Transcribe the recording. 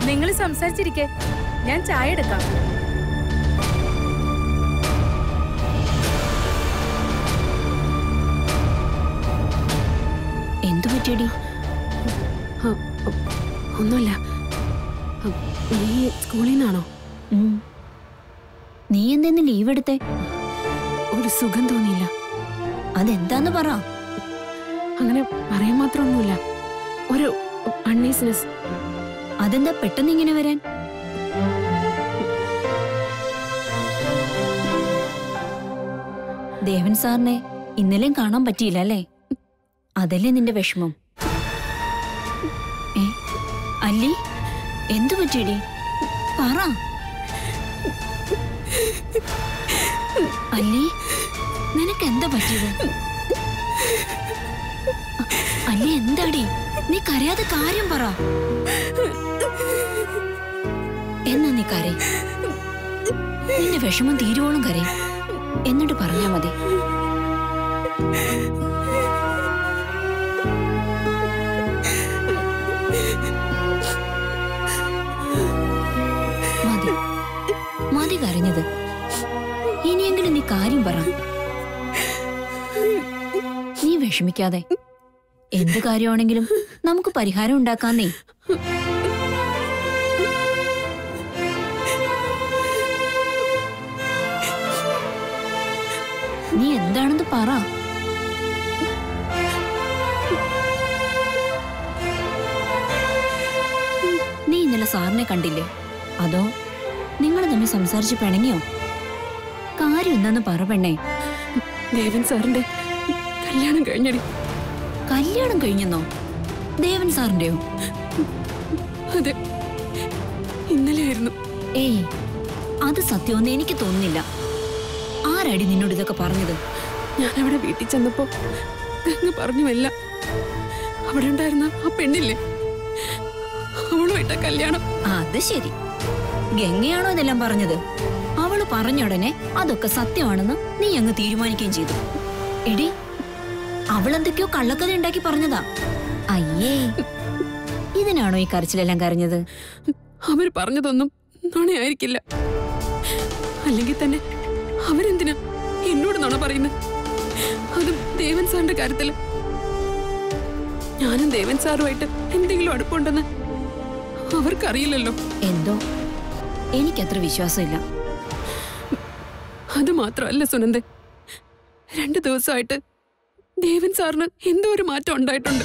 നിങ്ങൾ സംസാരിച്ചിരിക്കെ, ഞാൻ ചായ എടുക്കാം. എന്തു പറ്റിയടി? ഒന്നുമില്ല. നീ സ്കൂളിൽ നിന്നാണോ? നീ എന്തെന്ന് ലീവ് എടുത്തേ? ഒരു സുഖം തോന്നിയില്ല. അതെന്താന്ന് പറ. അങ്ങനെ പറയാൻ മാത്രമൊന്നുമില്ല, ഒരു അൺഈസിനെസ്. അതെന്താ പെട്ടെന്ന് ഇങ്ങനെ വരാൻ? ദേവൻ സാറിനെ ഇന്നലെയും കാണാൻ പറ്റിയില്ല അല്ലേ? അതല്ലേ നിന്റെ വിഷമം? അല്ലി, എന്തു പറ്റിയടി? പറ അല്ലി, നിനക്ക് എന്താ പറ്റിയത്? അല്ലി, എന്താടി? നീ കരയാതെ കാര്യം പറ. എന്നാ നീ കരയും, നിന്റെ വിഷമം തീരുവോളം കരയും, എന്നിട്ട് പറഞ്ഞാ മതി. മതി മതി കരഞ്ഞത്. ഇനിയെങ്കിലും നീ കാര്യം പറ. നീ വിഷമിക്കാതെ. എന്ത് കാര്യമാണെങ്കിലും നമുക്ക് പരിഹാരം ഉണ്ടാക്കാന്നേ. നീ എന്താണെന്ന് പറ. നീ ഇന്നലെ സാറിനെ കണ്ടില്ലേ? അതോ നിങ്ങൾ തമ്മിൽ സംസാരിച്ച് പിണങ്ങിയോ? കാര്യം എന്താന്ന് പറ പെണ്ണേ. ദേവൻ സാറിന്റെ കല്യാണം കഴിഞ്ഞടി. കല്യാണം കഴിഞ്ഞെന്നോ? ദേവൻ സാറിന്റെയോ? അതെ, ഇന്നലെയായിരുന്നു. ഏയ്, അത് സത്യമൊന്നും എനിക്ക് തോന്നുന്നില്ല. ആരാടി നിന്നോട് ഇതൊക്കെ പറഞ്ഞത്? ഞാനവിടെ വീട്ടിൽ ചെന്നപ്പോ ഗംഗ പറഞ്ഞുവല്ല. അവിടെ ഉണ്ടായിരുന്ന ആ പെണ്ണില്ലേ, അവളുമായിട്ടാ കല്യാണം. അത് ശരി, ഗംഗയാണോ ഇതെല്ലാം പറഞ്ഞത്? അവള് പറഞ്ഞ ഉടനെ അതൊക്കെ സത്യമാണെന്ന് നീ അങ്ങ് തീരുമാനിക്കുകയും ചെയ്തു. എടി, അവളെന്തൊക്കെയോ കള്ളക്കഥ ഉണ്ടാക്കി പറഞ്ഞതാ. അയ്യേ, ഇതിനാണോ ഈ കരച്ചിലെല്ലാം കരഞ്ഞത്? അവര് പറഞ്ഞതൊന്നും നുണയായിരിക്കില്ല. അല്ലെങ്കിൽ തന്നെ അവരെന്തിനാ എന്നോട് നുണ പറയുന്നത്? അതും ദേവൻ സാറിന്റെ കാര്യത്തില്. ഞാനും ദേവൻ സാറുമായിട്ട് എന്തെങ്കിലും അടുപ്പുണ്ടെന്ന് അവർക്കറിയില്ലല്ലോ. എന്തോ എനിക്കത്ര വിശ്വാസമില്ല. അത് മാത്രമല്ല സുനന്ദൻ, 2 ദിവസമായിട്ട് ദേവൻ സാറിന് എന്തോ ഒരു മാറ്റം ഉണ്ടായിട്ടുണ്ട്.